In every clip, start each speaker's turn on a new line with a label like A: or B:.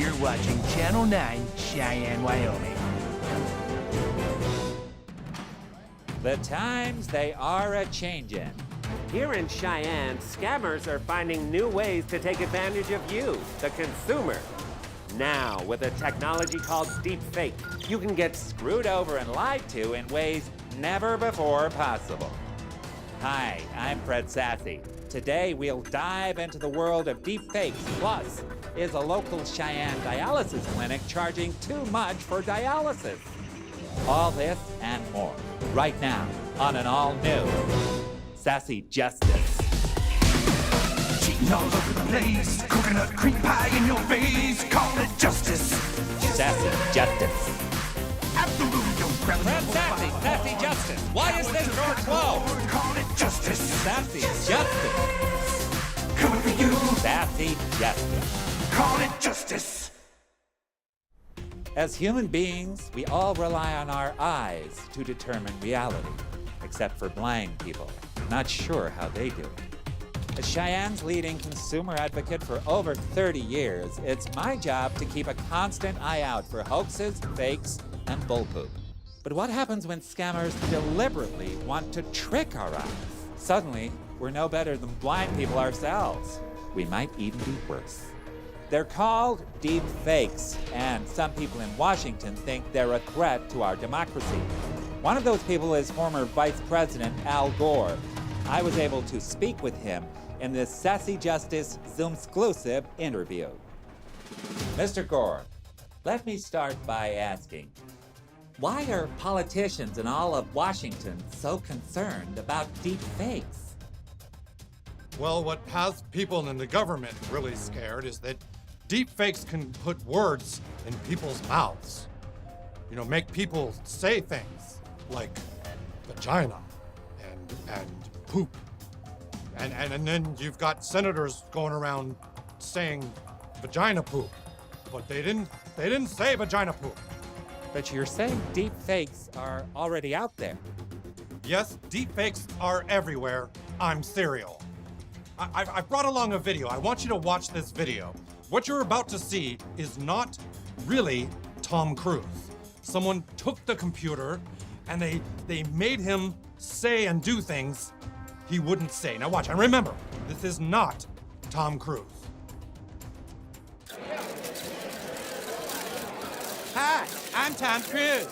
A: You're watching Channel 9, Cheyenne, Wyoming.
B: The times they are a-changin'.
C: Here in Cheyenne, scammers are finding new ways to take advantage of you, the consumer. Now, with a technology called deepfake, you can get screwed over and lied to in ways never before possible. Hi, I'm Fred Sassy. Today, we'll dive into the world of deepfakes. Plus, is a local Cheyenne dialysis clinic charging too much for dialysis? All this and more, right now, on an all-new Sassy Justice.
A: Cheating all over the place, coconut cream pie in your face, call it justice.
B: Sassy Justice.
A: Fred
B: Sassy, Sassy Justice. Why is this door closed?
A: Call it justice.
B: Sassy Justice.
A: Coming for you.
B: Sassy Justice.
A: Call it justice.
B: As human beings, we all rely on our eyes to determine reality, except for blind people. Not sure how they do it. As Cheyenne's leading consumer advocate for over 30 years, it's my job to keep a constant eye out for hoaxes, fakes, and bullpoop. But what happens when scammers deliberately want to trick our eyes? Suddenly, we're no better than blind people ourselves. We might even be worse. They're called deep fakes, and some people in Washington think they're a threat to our democracy. One of those people is former Vice President Al Gore. I was able to speak with him in this Sassy Justice Zoom-exclusive interview. Mr. Gore, let me start by asking, why are politicians in all of Washington so concerned about deep fakes?
D: Well, what has people in the government really scared is that deep fakes can put words in people's mouths. You know, make people say things like vagina and poop. And then you've got senators going around saying vagina poop. But they didn't say vagina poop.
B: But you're saying deep fakes are already out there.
D: Yes, deep fakes are everywhere. I'm serial. I brought along a video. I want you to watch this video. What you're about to see is not really Tom Cruise. Someone took the computer and they made him say and do things he wouldn't say. Now watch, and remember, this is not Tom Cruise.
E: Hi, I'm Tom Cruise.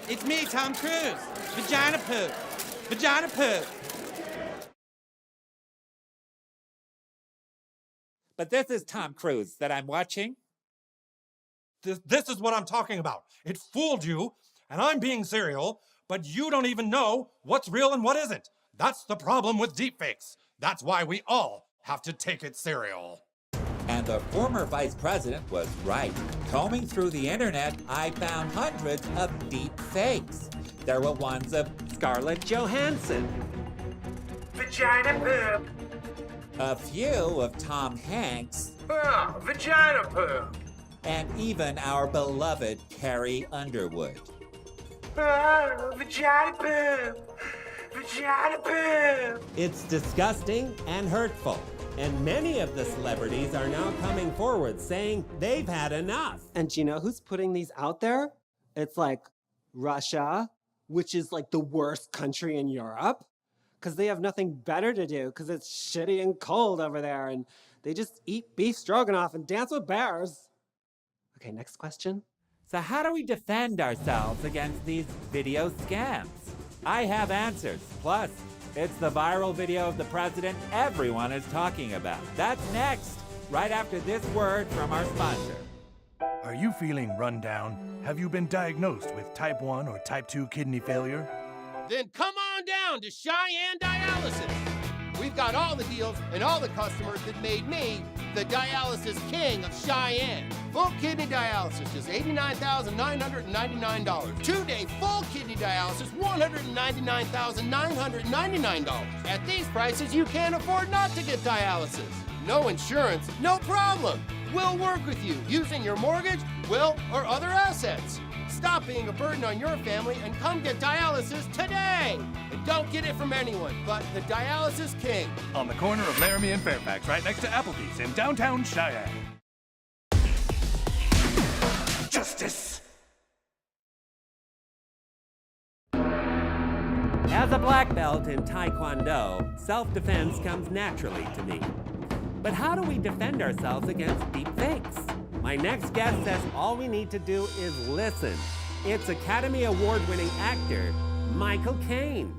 E: It's me, Tom Cruise. Vagina poop. Vagina poop.
B: But this is Tom Cruise that I'm watching.
D: This is what I'm talking about. It fooled you, and I'm being serial, but you don't even know what's real and what isn't. That's the problem with deepfakes. That's why we all have to take it serial.
B: And the former vice president was right. Combing through the internet, I found hundreds of deep fakes. There were ones of
C: Scarlett Johansson.
F: Vagina poop.
B: a few of Tom Hanks,
F: Oh, vagina poop.
B: and even our beloved Carrie Underwood.
F: Oh, vagina poop. Vagina poop.
C: It's disgusting and hurtful. And many of the celebrities are now coming forward saying they've had enough.
G: And do you know who's putting these out there? It's like Russia, which is like the worst country in Europe, because they have nothing better to do because it's shitty and cold over there and they just eat beef stroganoff and dance with bears. Okay, next question.
B: So how do we defend ourselves against these video scams? I have answers. Plus, it's the viral video of the president everyone is talking about. That's next, right after this word from our sponsor.
H: Are you feeling run down? Have you been diagnosed with type 1 or type 2 kidney failure?
I: Then come on down to Cheyenne Dialysis. We've got all the deals and all the customers that made me the dialysis king of Cheyenne. Full kidney dialysis is $89,999. 2-day full kidney dialysis, $199,999. At these prices, you can't afford not to get dialysis. No insurance, no problem. We'll work with you using your mortgage, will, or other assets. Stop being a burden on your family and come get dialysis today. And don't get it from anyone but the dialysis king.
H: On the corner of Laramie and Fairfax, right next to Applebee's in downtown Cheyenne.
C: As a black belt in Taekwondo, self-defense comes naturally to me. But how do we defend ourselves against deep fakes? My next guest says all we need to do is listen. It's Academy Award-winning actor, Michael Caine.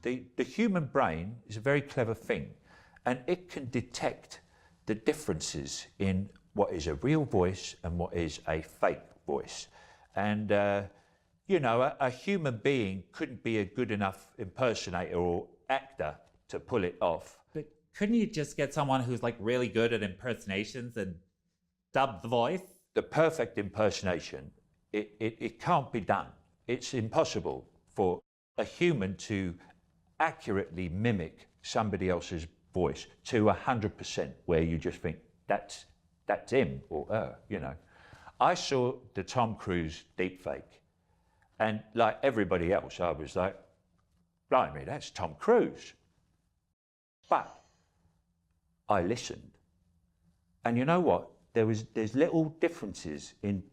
J: The human brain is a very clever thing, and it can detect the differences in what is a real voice and what is a fake voice. And, you know, a human being couldn't be a good enough impersonator or actor to pull it off.
B: But couldn't you just get someone who's like really good at impersonations and dub the voice?
J: The perfect impersonation, it can't be done. It's impossible for a human to accurately mimic somebody else's voice to 100%, where you just think that's him or her, you know. I saw the Tom Cruise deepfake, and like everybody else, I was like, blimey, that's Tom Cruise. But I listened, and you know what? There's little differences in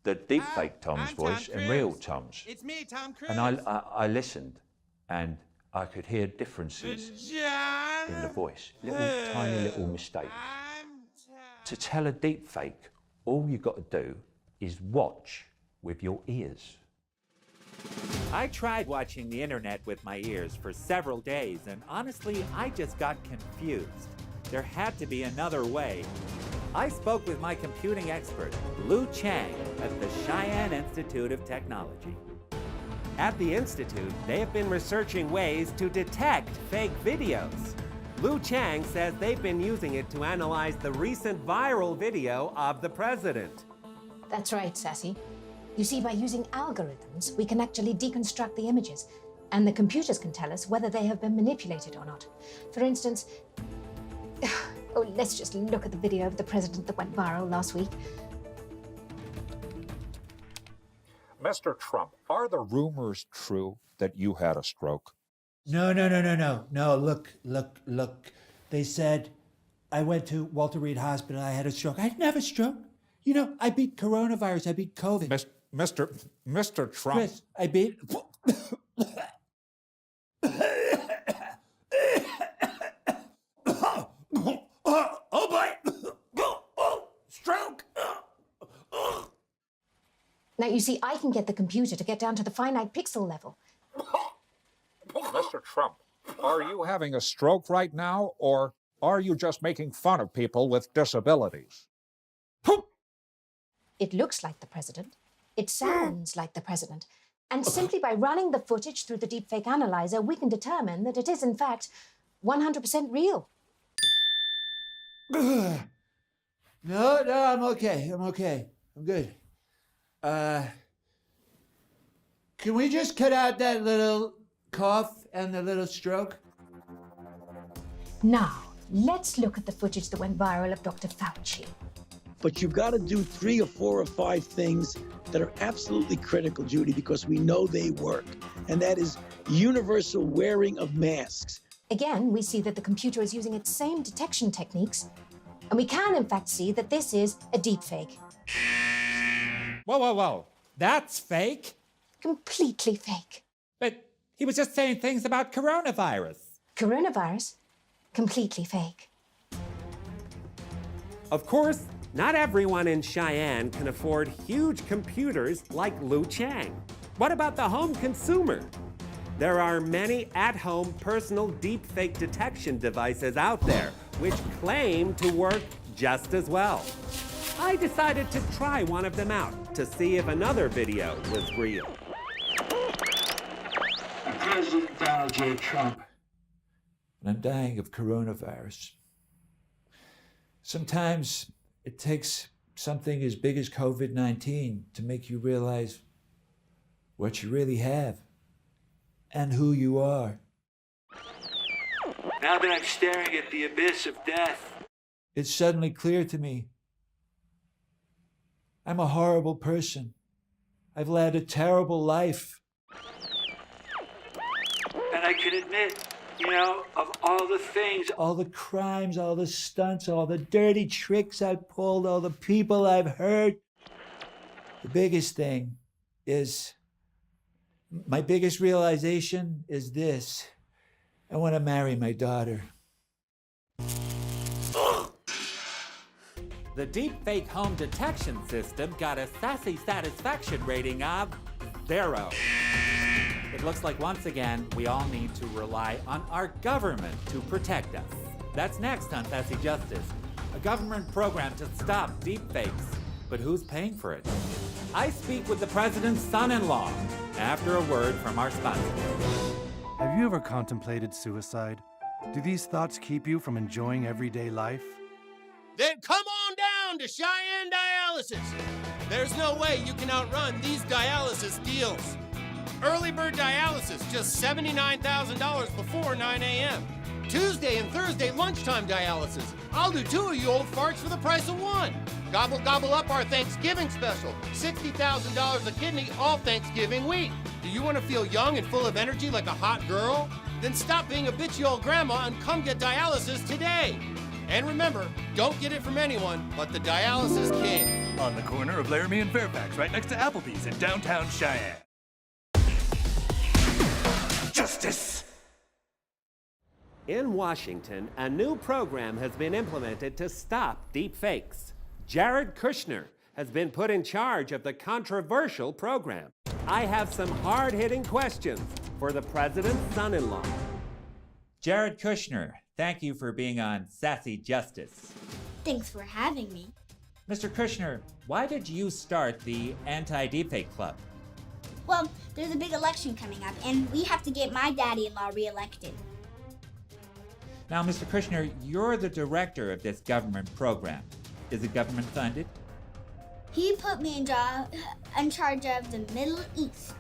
J: the deepfake Tom's
E: I'm
J: voice
E: Tom
J: and real
E: Cruise.
J: Tom's.
E: It's me, Tom Cruise.
J: And I listened, and I could hear differences in the voice, tiny little mistakes. To tell a deep fake, all you got to do is watch with your ears.
B: I tried watching the internet with my ears for several days, and honestly, I just got confused. There had to be another way. I spoke with my computing expert, Lou Chang, at the Cheyenne Institute of Technology.
C: At the Institute, they have been researching ways to detect fake videos. Lou Chang says they've been using it to analyze the recent viral video of the president.
K: That's right, Sassy. You see, by using algorithms, we can actually deconstruct the images, and the computers can tell us whether they have been manipulated or not. For instance, let's just look at the video of the president that went viral last week.
L: Mr. Trump, are the rumors true that you had a stroke?
M: No. Look. They said I went to Walter Reed Hospital. I had a stroke. I didn't have a stroke. You know, I beat coronavirus. I beat COVID.
L: Mr. Trump.
M: Chris, I beat. Oh boy! Stroke!
K: Now, you see, I can get the computer to get down to the finite pixel level.
L: Mr. Trump, are you having a stroke right now, or are you just making fun of people with disabilities?
K: It looks like the president. It sounds like the president. And simply by running the footage through the deepfake analyzer, we can determine that it is, in fact, 100% real.
M: No, I'm okay. I'm good. Can we just cut out that little cough and the little stroke?
K: Now, let's look at the footage that went viral of Dr. Fauci.
N: But you've got to do 3 or 4 or 5 things that are absolutely critical, Judy, because we know they work. And that is universal wearing of masks.
K: Again, we see that the computer is using its same detection techniques. And we can, in fact, see that this is a deepfake.
B: Whoa. That's fake?
K: Completely fake.
B: But he was just saying things about coronavirus.
K: Coronavirus? Completely fake.
C: Of course, not everyone in Cheyenne can afford huge computers like Lou Chang. What about the home consumer? There are many at-home personal deepfake detection devices out there which claim to work just as well. I decided to try one of them out to see if another video was real.
M: President Donald J. Trump. And I'm dying of coronavirus. Sometimes it takes something as big as COVID-19 to make you realize what you really have and who you are. Now that I'm staring at the abyss of death, it's suddenly clear to me. I'm a horrible person. I've led a terrible life. And I can admit, you know, of all the things, all the crimes, all the stunts, all the dirty tricks I've pulled, all the people I've hurt, the biggest thing is My biggest realization is this. I want to marry my daughter.
B: The deepfake home detection system got a Sassy satisfaction rating of 0. It looks like once again, we all need to rely on our government to protect us. That's next on Sassy Justice, a government program to stop deepfakes. But who's paying for it? I speak with the president's son-in-law after a word from our sponsor.
H: Have you ever contemplated suicide? Do these thoughts keep you from enjoying everyday life?
I: Then come on down to Cheyenne Dialysis. There's no way you can outrun these dialysis deals. Early bird dialysis, just $79,000 before 9 a.m. Tuesday and Thursday lunchtime dialysis. I'll do 2 of you old farts for the price of 1. Gobble, gobble up our Thanksgiving special. $60,000 a kidney all Thanksgiving week. Do you want to feel young and full of energy like a hot girl? Then stop being a bitchy old grandma and come get dialysis today. And remember, don't get it from anyone but the dialysis king.
H: On the corner of Laramie and Fairfax, right next to Applebee's in downtown Cheyenne.
A: Justice!
C: In Washington, a new program has been implemented to stop deepfakes. Jared Kushner has been put in charge of the controversial program. I have some hard-hitting questions for the president's son-in-law.
B: Jared Kushner, thank you for being on Sassy Justice.
O: Thanks for having me.
B: Mr. Kushner, why did you start the Anti-Deepfake Club?
O: Well, there's a big election coming up, and we have to get my daddy-in-law reelected.
B: Now, Mr. Kushner, you're the director of this government program. Is it government funded?
O: He put me in charge of the Middle East.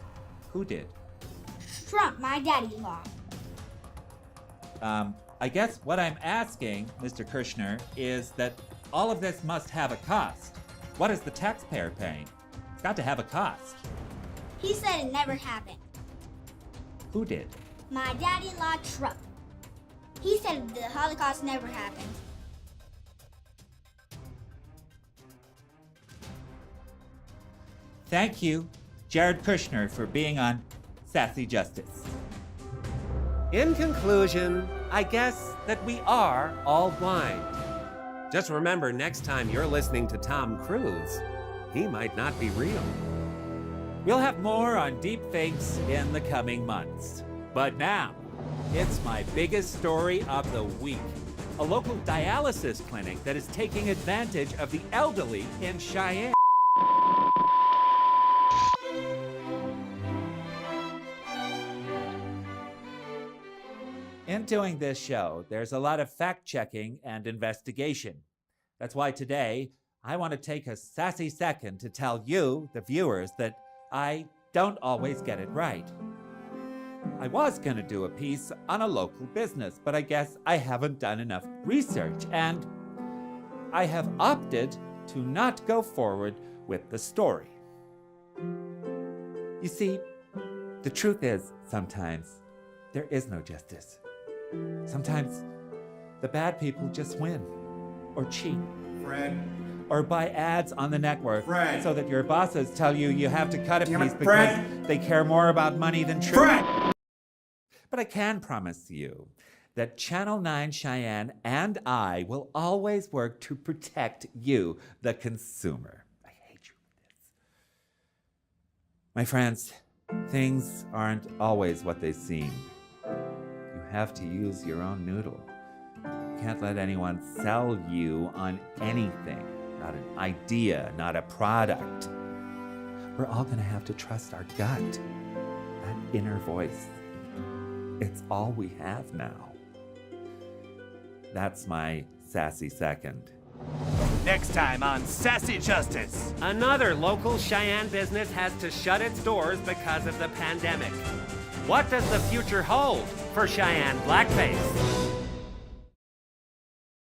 B: Who did?
O: Trump, my daddy-in-law.
B: I guess what I'm asking, Mr. Kushner, is that all of this must have a cost. What is the taxpayer paying? It's got to have a cost.
O: He said it never happened.
B: Who did?
O: My daddy-in-law, Trump. He said the Holocaust never happened.
B: Thank you, Jared Kushner, for being on Sassy Justice.
C: In conclusion, I guess that we are all blind. Just remember, next time you're listening to Tom Cruise, he might not be real.
B: We'll have more on deepfakes in the coming months. But now, it's my biggest story of the week. A local dialysis clinic that is taking advantage of the elderly in Cheyenne. In doing this show, there's a lot of fact-checking and investigation. That's why today, I want to take a sassy second to tell you, the viewers, that I don't always get it right. I was going to do a piece on a local business, but I guess I haven't done enough research, and I have opted to not go forward with the story. You see, the truth is, sometimes there is no justice. Sometimes the bad people just win, or cheat,
E: Fred.
B: or buy ads on the network
E: Fred.
B: so that your bosses tell you you have to cut a
E: Damn it,
B: piece because
E: Fred.
B: they care more about money than truth.
E: Fred.
B: But I can promise you that Channel 9 Cheyenne and I will always work to protect you, the consumer. I hate you for this. My friends, things aren't always what they seem. You have to use your own noodle. You can't let anyone sell you on anything. Not an idea, not a product. We're all gonna have to trust our gut, that inner voice. It's all we have now. That's my sassy second.
H: Next time on Sassy Justice.
C: Another local Cheyenne business has to shut its doors because of the pandemic. What does the future hold for Cheyenne blackface?